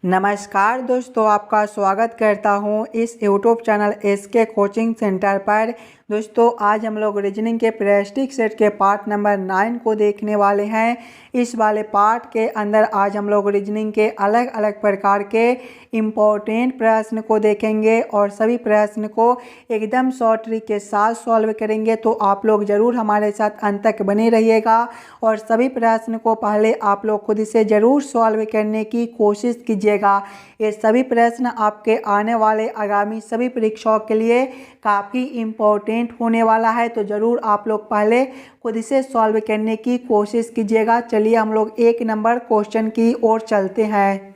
नमस्कार दोस्तों, आपका स्वागत करता हूं इस YouTube channel SK coaching centre पर। दोस्तों आज हम लोग रीजनिंग के प्रैक्टिस सेट के पार्ट नंबर 9 को देखने वाले हैं। इस वाले पार्ट के अंदर आज हम लोग रीजनिंग के अलग अलग प्रकार के इम्पोर्टेंट प्रश्न को देखेंगे और सभी प्रश्न को एकदम शॉर्ट ट्रिक के साथ सॉल्व करेंगे। तो आप लोग ज़रूर हमारे साथ अंत तक बने रहिएगा और सभी प्रश्न को पहले आप लोग खुद से ज़रूर सॉल्व करने की कोशिश कीजिएगा। ये सभी प्रश्न आपके आने वाले आगामी सभी परीक्षाओं के लिए काफ़ी इम्पोर्टेंट होने वाला है, तो ज़रूर आप लोग पहले खुद से सॉल्व करने की कोशिश कीजिएगा। चलिए हम लोग 1 नंबर क्वेश्चन की ओर चलते हैं।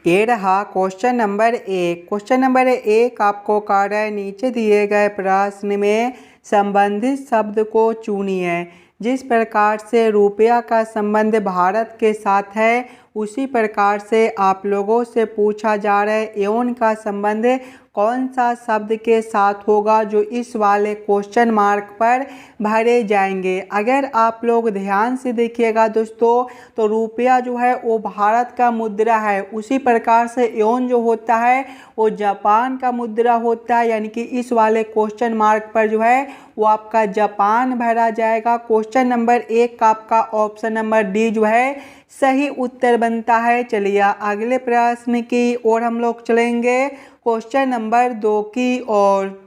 ये रहा क्वेश्चन नंबर 1। क्वेश्चन नंबर 1 आपको कह रहा है नीचे दिए गए प्रश्न में संबंधित शब्द को चुनिए। जिस प्रकार से रुपया का संबंध भारत के साथ है उसी प्रकार से आप लोगों से पूछा जा रहा है एवं का संबंध कौन सा शब्द के साथ होगा जो इस वाले क्वेश्चन मार्क पर भरे जाएंगे। अगर आप लोग ध्यान से देखिएगा दोस्तों तो रुपया जो है वो भारत का मुद्रा है, उसी प्रकार से एवं जो होता है वो जापान का मुद्रा होता है, यानी कि इस वाले क्वेश्चन मार्क पर जो है वो आपका जापान भरा जाएगा। क्वेश्चन नंबर 1 का आपका ऑप्शन नंबर डी जो है सही उत्तर बनता है। चलिए अगले प्रश्न की ओर हम लोग चलेंगे, क्वेश्चन नंबर 2 की ओर।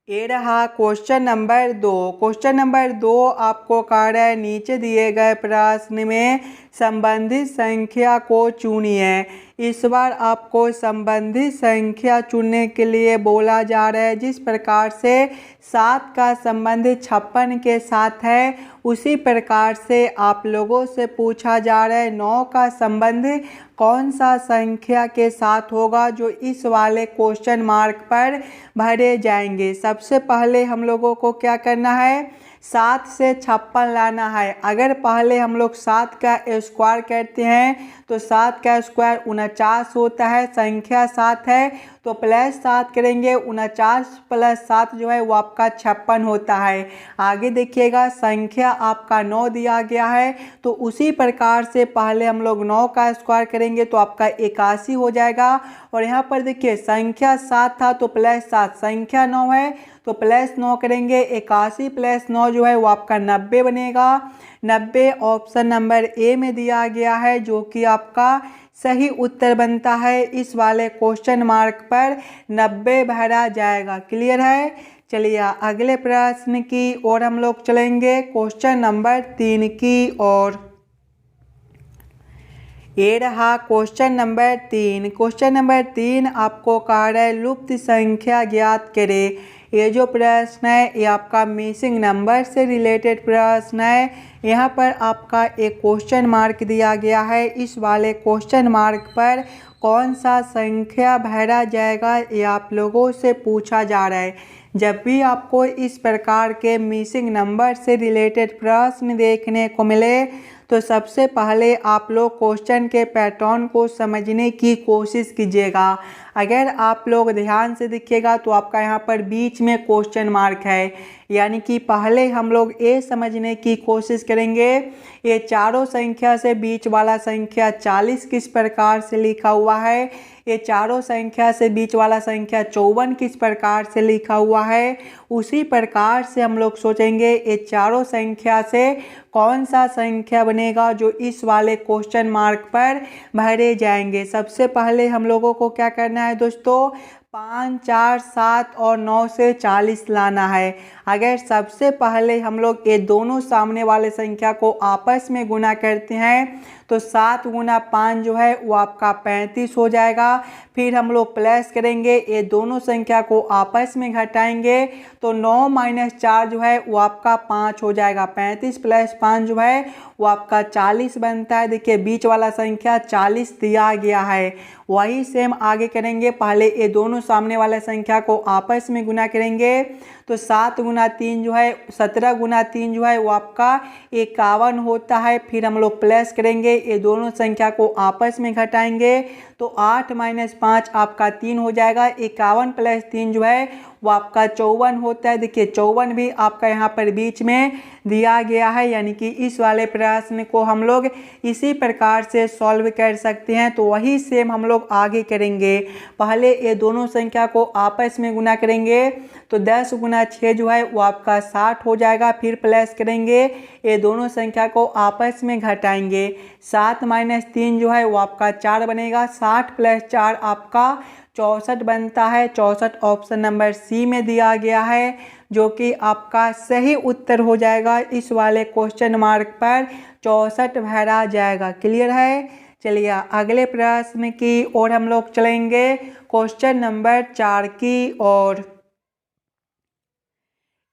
ये रहा क्वेश्चन नंबर 2। क्वेश्चन नंबर 2 आपको कह रहा है नीचे दिए गए प्रश्न में संबंधित संख्या को चुनिए। इस बार आपको संबंधित संख्या चुनने के लिए बोला जा रहा है। जिस प्रकार से 7 का संबंध 56 के साथ है उसी प्रकार से आप लोगों से पूछा जा रहा है 9 का संबंध कौन सा संख्या के साथ होगा जो इस वाले क्वेश्चन मार्क पर भरे जाएंगे। सबसे पहले हम लोगों को क्या करना है, 7 से 56 लाना है। अगर पहले हम लोग 7 का स्क्वायर करते हैं तो 7 का स्क्वायर 49 होता है, संख्या 7 है तो प्लस 7 करेंगे, 49 प्लस 7 जो है वो आपका 56 होता है। आगे देखिएगा संख्या आपका 9 दिया गया है तो उसी प्रकार से पहले हम लोग 9 का स्क्वायर करेंगे तो आपका 81 हो जाएगा। और यहाँ पर देखिए संख्या 7 था तो प्लस 7, संख्या 9 है तो प्लस 9 करेंगे, 81 प्लस 9 जो है वो आपका 90 बनेगा। 90 ऑप्शन नंबर ए में दिया गया है जो कि आपका सही उत्तर बनता है। इस वाले क्वेश्चन मार्क पर 90 भरा जाएगा। क्लियर है। चलिए अगले प्रश्न की ओर हम लोग चलेंगे, क्वेश्चन नंबर 3 की ओर। ये रहा क्वेश्चन नंबर 3। क्वेश्चन नंबर 3 आपको कह रहा है लुप्त संख्या ज्ञात करें। ये जो प्रश्न है ये आपका मिसिंग नंबर से रिलेटेड प्रश्न है। यहाँ पर आपका एक क्वेश्चन मार्क दिया गया है। इस वाले क्वेश्चन मार्क पर कौन सा संख्या भरा जाएगा ये आप लोगों से पूछा जा रहा है। जब भी आपको इस प्रकार के मिसिंग नंबर से रिलेटेड प्रश्न देखने को मिले तो सबसे पहले आप लोग क्वेश्चन के पैटर्न को समझने की कोशिश कीजिएगा। अगर आप लोग ध्यान से देखिएगा तो आपका यहाँ पर बीच में क्वेश्चन मार्क है, यानी कि पहले हम लोग ये समझने की कोशिश करेंगे ये चारों संख्या से बीच वाला संख्या 40 किस प्रकार से लिखा हुआ है, ये चारों संख्या से बीच वाला संख्या 54 किस प्रकार से लिखा हुआ है। उसी प्रकार से हम लोग सोचेंगे ये चारों संख्या से कौन सा संख्या बनेगा जो इस वाले क्वेश्चन मार्क पर भरे जाएंगे। सबसे पहले हम लोगों को क्या करना है दोस्तों, 5, 4, 7 और 9 से 40 लाना है। अगर सबसे पहले हम लोग ये दोनों सामने वाले संख्या को आपस में गुना करते हैं तो 7 गुना 5 जो है वो आपका 35 हो जाएगा। फिर हम लोग प्लस करेंगे, ये दोनों संख्या को आपस में घटाएंगे तो 9 माइनस 4 जो है वो आपका 5 हो जाएगा। 35 प्लस 5 जो है वो आपका 40 बनता है। देखिए बीच वाला संख्या 40 दिया गया है। वही सेम आगे करेंगे, पहले ये दोनों सामने वाले संख्या को आपस में गुना करेंगे तो 7 गुना 3 जो है 17 गुना 3 जो है वो आपका 51 होता है। फिर हम लोग प्लस करेंगे, ये दोनों संख्या को आपस में घटाएंगे तो 8 माइनस 5 आपका 3 हो जाएगा। 51 प्लस 3 जो है वो आपका 54 होता है। देखिए 54 भी आपका यहाँ पर बीच में दिया गया है, यानी कि इस वाले प्रश्न को हम लोग इसी प्रकार से सॉल्व कर सकते हैं। तो वही सेम हम लोग आगे करेंगे। पहले ये दोनों संख्या को आपस में गुना करेंगे, तो 10 गुना 6 जो है वो आपका 60 हो जाएगा। फिर प्लस करेंगे, ये दोनों संख्या को आपस में घटाएंगे, 7 माइनस 3 जो है वो आपका 4 बनेगा। 60 प्लस 4 आपका 64 बनता है। 64 ऑप्शन नंबर सी में दिया गया है, जो कि आपका सही उत्तर हो जाएगा। इस वाले क्वेश्चन मार्क पर 64 भरा जाएगा। क्लियर है। चलिए अगले प्रश्न की ओर हम लोग चलेंगे, क्वेश्चन नंबर 4 की ओर।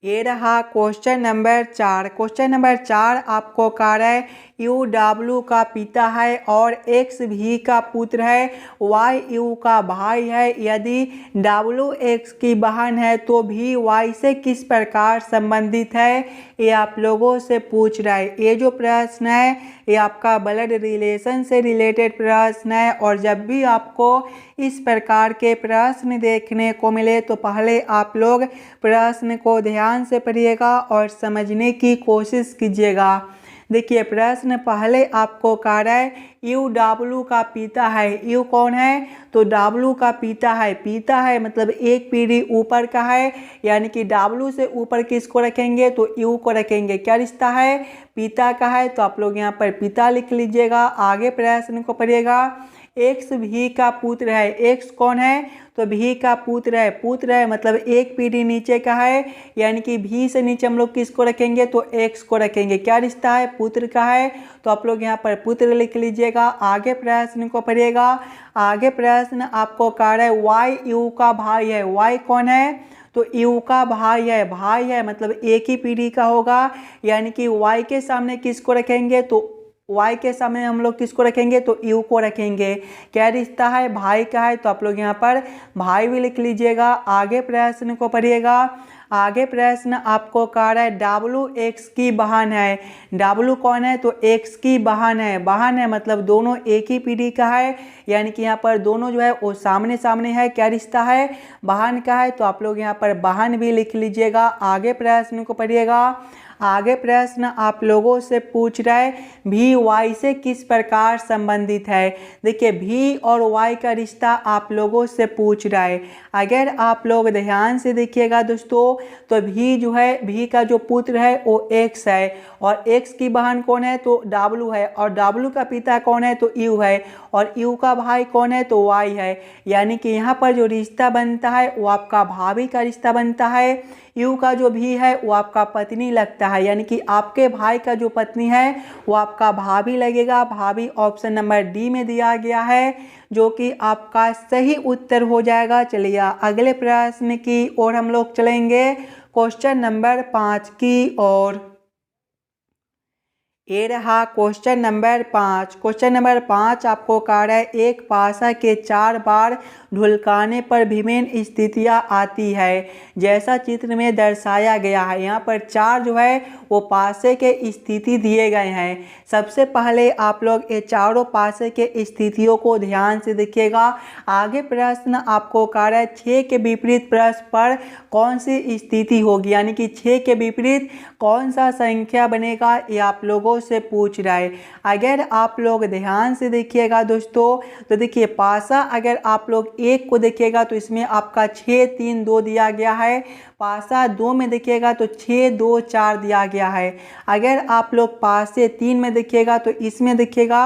ये रहा क्वेश्चन नंबर 4। क्वेश्चन नंबर 4 आपको कह रहा है यू डब्ल्यू का पिता है और एक्स भी का पुत्र है, वाई यू का भाई है। यदि डब्ल्यू एक्स की बहन है तो भी वाई से किस प्रकार संबंधित है, ये आप लोगों से पूछ रहा है। ये जो प्रश्न है ये आपका ब्लड रिलेशन से रिलेटेड प्रश्न है। और जब भी आपको इस प्रकार के प्रश्न देखने को मिले तो पहले आप लोग प्रश्न को ध्यान से पढ़िएगा और समझने की कोशिश कीजिएगा। देखिए प्रश्न पहले आपको कह रहा है यू डब्ल्यू का पिता है। यू कौन है, तो डब्ल्यू का पिता है। पिता है मतलब एक पीढ़ी ऊपर का है, यानी कि डब्ल्यू से ऊपर किसको रखेंगे, तो यू को रखेंगे। क्या रिश्ता है, पिता का है, तो आप लोग यहाँ पर पिता लिख लीजिएगा। आगे प्रश्न को पढ़िएगा। एक्स भी का पुत्र है। एक्स कौन है, तो भी का पुत्र है। पुत्र है मतलब एक पीढ़ी नीचे का है, यानी कि भी से नीचे हम लोग किसको रखेंगे, तो एक्स को रखेंगे। क्या रिश्ता है, पुत्र का है, तो आप लोग यहाँ पर पुत्र लिख लीजिएगा। आगे प्रश्न को पढ़िएगा। आगे प्रश्न आपको कह रहा है वाई यू का भाई है। वाई कौन है, तो यू का भाई है। भाई है मतलब एक ही पीढ़ी का होगा, यानी कि वाई के सामने किसको रखेंगे, तो वाई के सामने हम लोग किसको रखेंगे, तो यू को रखेंगे। क्या रिश्ता है, भाई का है, तो आप लोग यहाँ पर भाई भी लिख लीजिएगा। आगे प्रश्न को पढ़िएगा। आगे प्रश्न आपको कह रहा है डब्ल्यू एक्स की बहन है। डब्ल्यू कौन है, तो एक्स की बहन है। बहन है मतलब दोनों एक ही पीढ़ी का है, यानी कि यहाँ पर दोनों जो है वो सामने सामने है। क्या रिश्ता है, बहन का है, तो आप लोग यहाँ पर बहन भी लिख लीजिएगा। आगे प्रश्न को पढ़िएगा। आगे प्रश्न आप लोगों से पूछ रहा है भी वाई से किस प्रकार संबंधित है। देखिए भी और वाई का रिश्ता आप लोगों से पूछ रहा है। अगर आप लोग ध्यान से देखिएगा दोस्तों, तो भी जो है, भी का जो पुत्र है वो एक्स है, और एक्स की बहन कौन है, तो डब्ल्यू है, और डब्ल्यू का पिता कौन है, तो यू है, और यू का भाई कौन है, तो वाई है। यानी कि यहाँ पर जो रिश्ता बनता है वो आपका भाभी का रिश्ता बनता है। यू का जो भी है वो आपका पत्नी लगता है, यानी कि आपके भाई का जो पत्नी है वो आपका भाभी लगेगा। भाभी ऑप्शन नंबर डी में दिया गया है, जो कि आपका सही उत्तर हो जाएगा। चलिए अगले प्रश्न की ओर हम लोग चलेंगे, क्वेश्चन नंबर 5 की ओर। ये रहा क्वेश्चन नंबर 5। क्वेश्चन नंबर 5 आपको कह रहा है एक पासा के 4 बार ढुलकाने पर विभिन्न स्थितियाँ आती है, जैसा चित्र में दर्शाया गया है। यहाँ पर 4 जो है वो पासे के स्थिति दिए गए हैं। सबसे पहले आप लोग ये चारों पासे के स्थितियों को ध्यान से देखिएगा। आगे प्रश्न आपको कह रहा है 6 के विपरीत प्रश्न पर कौन सी स्थिति होगी, यानी कि 6 के विपरीत कौन सा संख्या बनेगा, ये आप लोगों से पूछ रहा है। अगर आप लोग ध्यान से देखिएगा दोस्तों, तो देखिए पासा अगर आप लोग 1 को देखिएगा तो इसमें आपका 6 3 2 दिया गया है। पासा 2 में देखिएगा तो 6 2 4 दिया गया है। अगर आप लोग पासे 3 में देखिएगा तो इसमें देखिएगा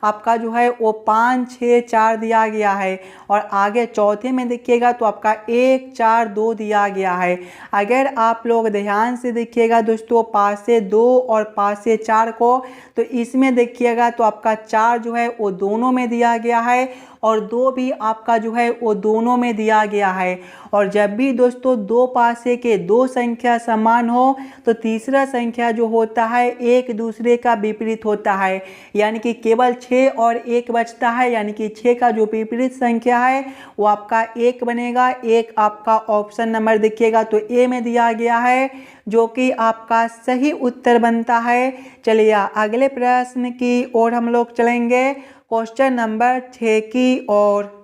आपका जो है वो 5 6 4 दिया गया है, और आगे चौथे में देखिएगा तो आपका 1 4 2 दिया गया है। अगर आप लोग ध्यान से देखिएगा दोस्तों पासे 2 और पासे 4 को, तो इसमें देखिएगा तो आपका 4 जो है वो दोनों में दिया गया है, और 2 भी आपका जो है वो दोनों में दिया गया है। और जब भी दोस्तों दो पासे के दो संख्या समान हो तो तीसरा संख्या जो होता है एक दूसरे का विपरीत होता है, यानी कि केवल 6 और 1 बचता है, यानी कि 6 का जो विपरीत संख्या है वो आपका 1 बनेगा। 1 आपका ऑप्शन नंबर देखिएगा तो ए में दिया गया है, जो कि आपका सही उत्तर बनता है। चलिए अगले प्रश्न की ओर हम लोग चलेंगे, क्वेश्चन नंबर 6 की ओर।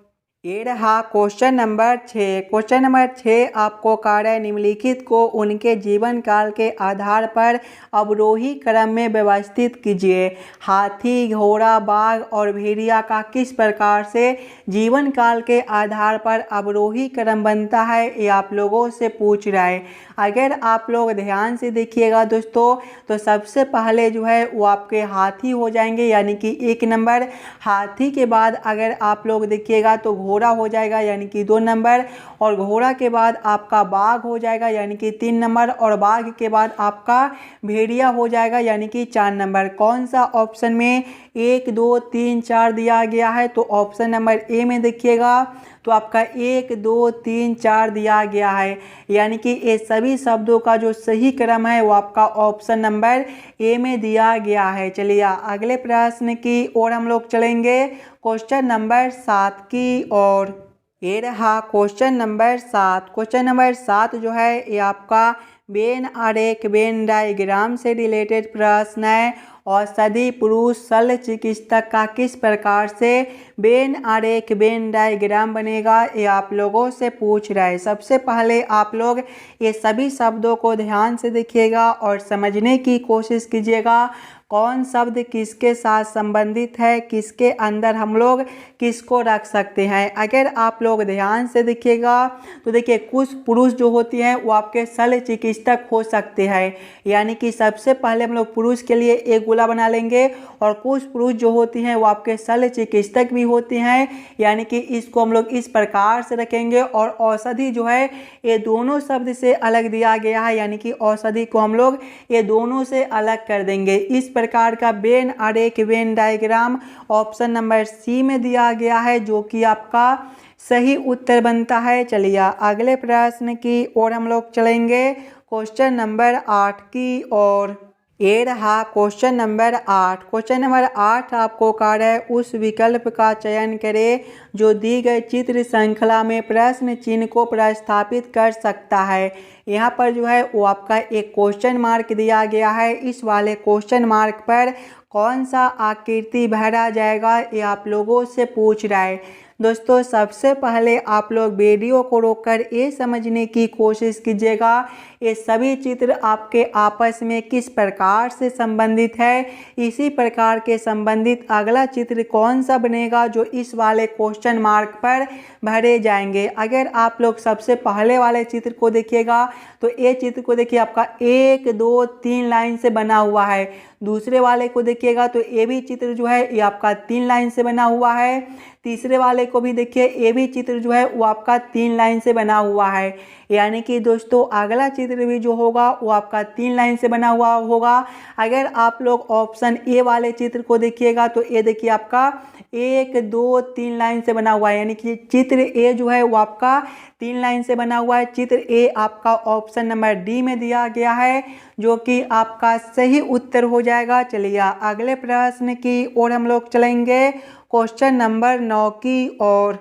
ये रहा क्वेश्चन नंबर 6। क्वेश्चन नंबर 6 आपको कार्य है निम्नलिखित को उनके जीवन काल के आधार पर अवरोही क्रम में व्यवस्थित कीजिए। हाथी, घोड़ा, बाघ और भेड़िया का किस प्रकार से जीवन काल के आधार पर अवरोही क्रम बनता है, ये आप लोगों से पूछ रहा है। अगर आप लोग ध्यान से देखिएगा दोस्तों, तो सबसे पहले जो है वो आपके हाथी हो जाएंगे, यानी कि 1 नंबर। हाथी के बाद अगर आप लोग देखिएगा तो घोड़ा हो जाएगा, यानी कि 2 नंबर। और घोड़ा के बाद आपका बाघ हो जाएगा, यानी कि 3 नंबर। और बाघ के बाद आपका भेड़िया हो जाएगा, यानी कि 4 नंबर। कौन सा ऑप्शन में 1, 2, 3, 4 दिया गया है? तो ऑप्शन नंबर ए में देखिएगा तो आपका 1, 2, 3, 4 दिया गया है, यानी कि ये सभी शब्दों का जो सही क्रम है वो आपका ऑप्शन नंबर ए में दिया गया है। चलिए अगले प्रश्न की ओर हम लोग चलेंगे, क्वेश्चन नंबर 7 की ओर। ये रहा क्वेश्चन नंबर 7। क्वेश्चन नंबर 7 जो है ये आपका वेन आरेख वेन डायग्राम से रिलेटेड प्रश्न है। औषधि पुरुष शल्य चिकित्सक का किस प्रकार से वेन आरेख वेन डायग्राम बनेगा, ये आप लोगों से पूछ रहा है। सबसे पहले आप लोग ये सभी शब्दों को ध्यान से देखिएगा और समझने की कोशिश कीजिएगा कौन शब्द किसके साथ संबंधित है, किसके अंदर हम लोग किसको रख सकते हैं। अगर आप लोग ध्यान से देखिएगा तो देखिए कुछ पुरुष जो होती हैं वो आपके शल्य चिकित्सक हो सकते हैं, यानी कि सबसे पहले हम लोग पुरुष के लिए एक गोला बना लेंगे। और कुछ पुरुष जो होती हैं वो आपके शल्य चिकित्सक भी होती हैं, यानी कि इसको हम लोग इस प्रकार से रखेंगे। और औषधि जो है ये दोनों शब्द से अलग दिया गया है, यानी कि औषधि को हम लोग ये दोनों से अलग कर देंगे। इस प्रकार का वेन आरेख Venn diagram option number C में दिया गया है, जो कि आपका सही उत्तर बनता है। चलिए अगले प्रश्न की ओर हम लोग चलेंगे, क्वेश्चन नंबर 8 की ओर। ये रहा क्वेश्चन नंबर 8। क्वेश्चन नंबर 8 आपको कार्य है उस विकल्प का चयन करें जो दी गई चित्र श्रृंखला में प्रश्न चिन्ह को प्रतिस्थापित कर सकता है। यहाँ पर जो है वो आपका एक क्वेश्चन मार्क दिया गया है। इस वाले क्वेश्चन मार्क पर कौन सा आकृति भरा जाएगा, ये आप लोगों से पूछ रहा है। दोस्तों सबसे पहले आप लोग वीडियो को रोककर ये समझने की कोशिश कीजिएगा ये सभी चित्र आपके आपस में किस प्रकार से संबंधित है। इसी प्रकार के संबंधित अगला चित्र कौन सा बनेगा जो इस वाले क्वेश्चन मार्क पर भरे जाएंगे। अगर आप लोग सबसे पहले वाले चित्र को देखिएगा तो ये चित्र को देखिए आपका 1, 2, 3 लाइन से बना हुआ है। दूसरे वाले को देखिएगा तो ये भी चित्र जो है ये आपका 3 लाइन से बना हुआ है। तीसरे वाले को भी देखिए ये भी चित्र जो है वो आपका 3 लाइन से बना हुआ है, यानी कि दोस्तों अगला चित्र भी जो होगा वो आपका 3 लाइन से बना हुआ होगा। अगर आप लोग ऑप्शन ए वाले चित्र को देखिएगा तो ये देखिए आपका 1, 2, 3 लाइन से बना हुआ है, यानी कि चित्र ए जो है वो आपका 3 लाइन से बना हुआ है। चित्र ए आपका ऑप्शन नंबर डी में दिया गया है, जो कि आपका सही उत्तर हो जाएगा। चलिए अगले प्रश्न की ओर हम लोग चलेंगे, क्वेश्चन नंबर 9 की ओर।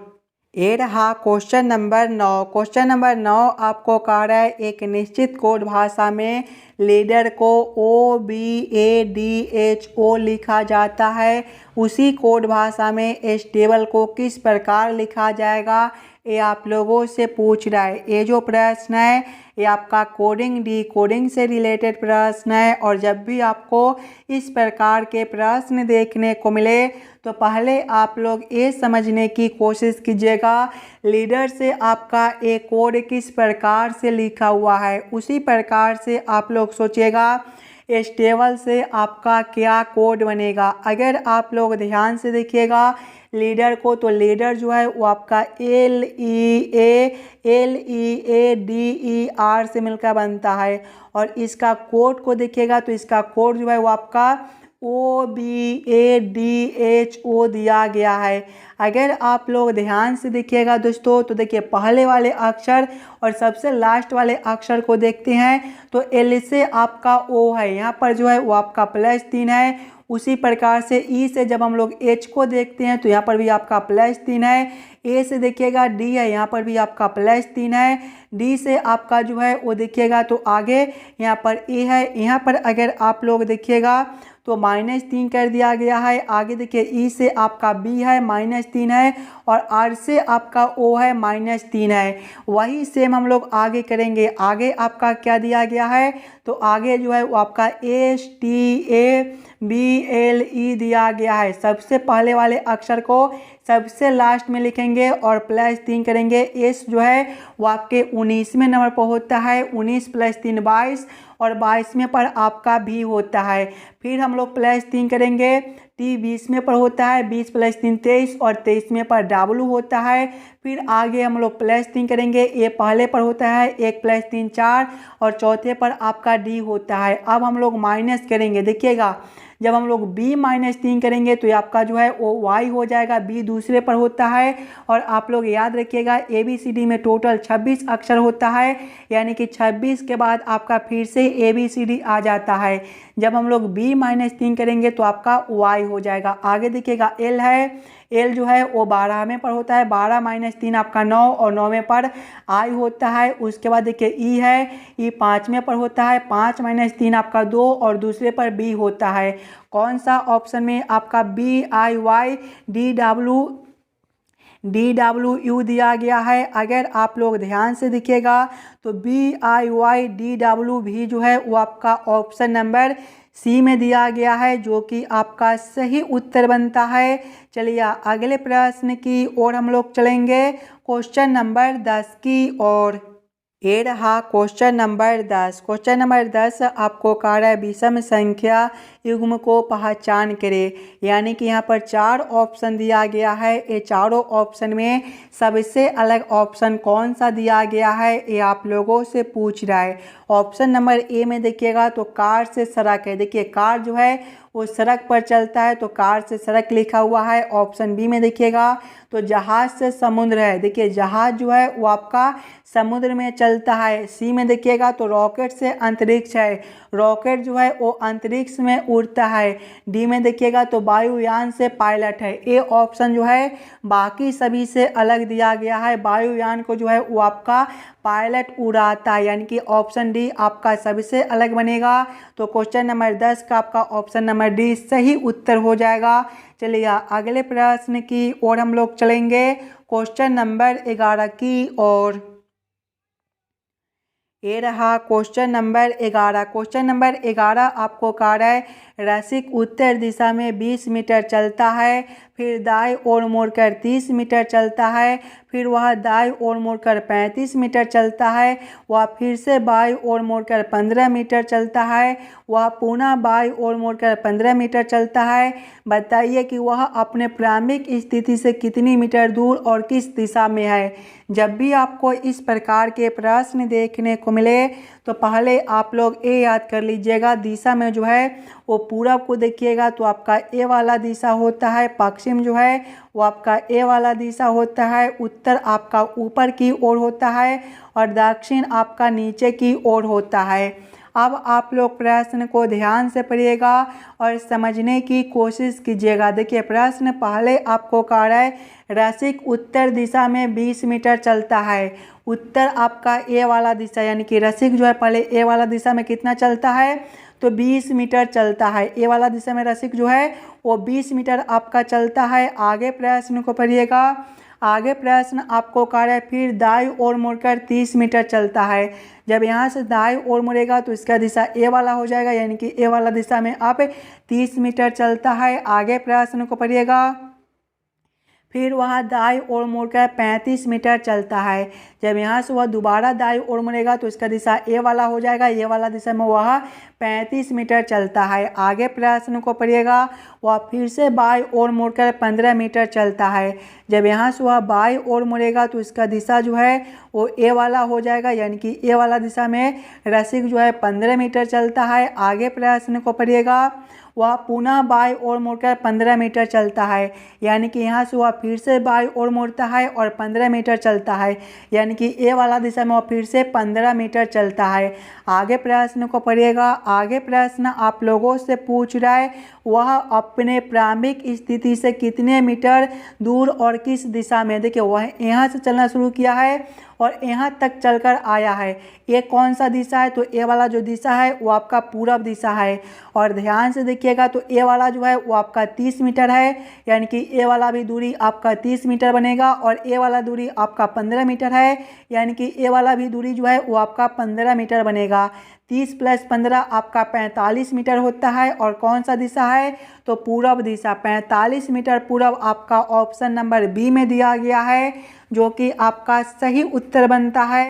ये रहा क्वेश्चन नंबर 9। क्वेश्चन नंबर 9 आपको कह रहा है एक निश्चित कोड भाषा में लीडर को OBADHO लिखा जाता है, उसी कोड भाषा में स्टेबल को किस प्रकार लिखा जाएगा, ये आप लोगों से पूछ रहा है। ये जो प्रश्न है ये आपका कोडिंग डिकोडिंग से रिलेटेड प्रश्न है। और जब भी आपको इस प्रकार के प्रश्न देखने को मिले तो पहले आप लोग ये समझने की कोशिश कीजिएगा लीडर से आपका एक कोड किस प्रकार से लिखा हुआ है, उसी प्रकार से आप लोग सोचिएगा स्टेबल से आपका क्या कोड बनेगा। अगर आप लोग ध्यान से देखिएगा लीडर को तो लीडर जो है वो आपका LEADER से मिलकर बनता है। और इसका कोड को देखिएगा तो इसका कोड जो है वो आपका OBADHO दिया गया है। अगर आप लोग ध्यान से देखिएगा दोस्तों तो देखिए पहले वाले अक्षर और सबसे लास्ट वाले अक्षर को देखते हैं तो L से आपका O है, यहाँ पर जो है वो आपका +3 है, उसी प्रकार से ई से जब हम लोग एच को देखते हैं तो यहाँ पर भी आपका +3 है। ए से देखिएगा डी है, यहाँ पर भी आपका +3 है। डी से आपका जो है वो देखिएगा तो आगे यहाँ पर ए है, यहाँ पर अगर आप लोग देखिएगा तो -3 कर दिया गया है। आगे देखिए ई से आपका बी है -3 है और आर से आपका ओ है -3 है। वही सेम हम लोग आगे करेंगे। आगे आपका क्या दिया गया है तो आगे जो है वो आपका STABLE दिया गया है। सबसे पहले वाले अक्षर को सबसे लास्ट में लिखेंगे और +3 करेंगे। एस जो है वो आपके 19वें नंबर पर होता है, 19 + 3 22 और 22वें पर आपका भी होता है। फिर हम लोग +3 करेंगे। टी 20वें पर होता है, 20 + 3 23 और 23वें पर डब्लू होता है। फिर आगे हम लोग +3 करेंगे। ए पहले पर होता है, 1 + 3 4 और चौथे पर आपका डी होता है। अब हम लोग माइनस करेंगे। देखिएगा जब हम लोग b -3 करेंगे तो ये आपका जो है वो y हो जाएगा। b दूसरे पर होता है और आप लोग याद रखिएगा ABCD में टोटल 26 अक्षर होता है, यानी कि 26 के बाद आपका फिर से ABCD आ जाता है। जब हम लोग b -3 करेंगे तो आपका y हो जाएगा। आगे देखिएगा l है, l जो है वो 12वें पर होता है, 12 - 3 आपका 9 और 9वें पर i होता है। उसके बाद देखिए e है, e 5वें पर होता है, 5 - 3 आपका 2 और दूसरे पर b होता है। कौन सा ऑप्शन में आपका BIYDWU दिया गया है। अगर आप लोग ध्यान से देखिएगा तो BIYDW भी जो है वो आपका ऑप्शन नंबर सी में दिया गया है, जो कि आपका सही उत्तर बनता है। चलिए अगले प्रश्न की ओर हम लोग चलेंगे, क्वेश्चन नंबर 10 की ओर। ये रहा क्वेश्चन नंबर 10। क्वेश्चन नंबर 10 आपको कह रहा है विषम संख्या युग्म को पहचान करें, यानी कि यहाँ पर 4 ऑप्शन दिया गया है। ये चारों ऑप्शन में सबसे अलग ऑप्शन कौन सा दिया गया है ये आप लोगों से पूछ रहा है। ऑप्शन नंबर ए में देखिएगा तो कार से सड़क है। देखिए कार जो है वो सड़क पर चलता है तो कार से सड़क लिखा हुआ है। ऑप्शन बी में देखिएगा तो जहाज से समुद्र है। देखिए जहाज जो है वो आपका समुद्र में चलता है। सी में देखिएगा तो रॉकेट से अंतरिक्ष है, रॉकेट जो है वो अंतरिक्ष में उड़ता है। डी में देखिएगा तो वायुयान से पायलट है। ए ऑप्शन जो है बाकी सभी से अलग दिया गया है। वायुयान को जो है वो आपका पायलट उड़ाता है, यानी कि ऑप्शन डी आपका सबसे अलग बनेगा। तो क्वेश्चन नंबर 10 का आपका ऑप्शन नंबर डी सही उत्तर हो जाएगा। चलिए अगले प्रश्न की ओर हम लोग चलेंगे, क्वेश्चन नंबर 11 की ओर। ये रहा क्वेश्चन नंबर 11। क्वेश्चन नंबर 11 आपको कह रहा है रसिक उत्तर दिशा में 20 मीटर चलता है, फिर दाएं ओर मुड़कर 30 मीटर चलता है, फिर वह दाएं ओर मुड़कर 35 मीटर चलता है, वह फिर से बाएं ओर मुड़कर 15 मीटर चलता है, वह पुनः बाएं ओर मुड़कर 15 मीटर चलता है। बताइए कि वह अपने प्रारंभिक स्थिति से कितनी मीटर दूर और किस दिशा में है। जब भी आपको इस प्रकार के प्रश्न देखने को मिले तो पहले आप लोग ये याद कर लीजिएगा, दिशा में जो है वो पूरब को देखिएगा तो आपका ए वाला दिशा होता है, पश्चिम जो है वो आपका ए वाला दिशा होता है, उत्तर आपका ऊपर की ओर होता है और दक्षिण आपका नीचे की ओर होता है। अब आप लोग प्रश्न को ध्यान से पढ़िएगा और समझने की कोशिश कीजिएगा। देखिए प्रश्न पहले आपको कह रहा है रसिक उत्तर दिशा में 20 मीटर चलता है। उत्तर आपका ए वाला दिशा, यानी कि रसिक जो है पहले ए वाला दिशा में कितना चलता है तो 20 मीटर चलता है। ए वाला दिशा में रसिक जो है वो 20 मीटर आपका चलता है। आगे प्रश्न को पढ़िएगा। आगे प्रश्न आपको कह रहा है फिर दाईं ओर मुड़कर 30 मीटर चलता है। जब यहाँ से दाईं ओर मुड़ेगा तो इसका दिशा ए वाला हो जाएगा, यानी कि ए वाला दिशा में आप 30 मीटर चलता है। आगे प्रश्न को पढ़िएगा। फिर वह दाईं ओर मुड़कर 35 मीटर चलता है। जब यहाँ से वह दोबारा दाईं ओर मुड़ेगा तो इसका दिशा ए वाला हो जाएगा, ये वाला दिशा में वह 35 मीटर चलता है। आगे प्रश्न को पढ़िएगा। वह फिर से बाईं ओर मुड़कर 15 मीटर चलता है। जब यहाँ से वह बाईं ओर मुड़ेगा तो इसका दिशा जो है वो ए वाला हो जाएगा, यानी कि ए वाला दिशा में रसिक जो है 15 मीटर चलता है। आगे प्रश्न को पढ़िएगा। वह पुनः बाईं ओर मुड़कर 15 मीटर चलता है। यानी कि यहाँ से वह फिर से बाईं ओर मुड़ता है और 15 मीटर चलता है। यानी कि ए वाला दिशा में वह फिर से 15 मीटर चलता है। आगे प्रश्न को पढ़िएगा। आगे प्रश्न आप लोगों से पूछ रहा है वह अपने प्रारंभिक स्थिति से कितने मीटर दूर और किस दिशा में। देखिए वह यहाँ से चलना शुरू किया है और यहाँ तक चलकर आया है। ये कौन सा दिशा है, तो ए वाला जो दिशा है वो आपका पूरब दिशा है। और ध्यान से देखिएगा तो ए वाला जो है वो आपका 30 मीटर है। यानी कि ए वाला भी दूरी आपका 30 मीटर बनेगा और ए वाला दूरी आपका 15 मीटर है। यानी कि ए वाला भी दूरी जो है वो आपका 15 मीटर बनेगा। 30 + 15 आपका 45 मीटर होता है। और कौन सा दिशा है, तो पूरब दिशा। 45 मीटर पूरब आपका ऑप्शन नंबर बी में दिया गया है, जो कि आपका सही उत्तर बनता है।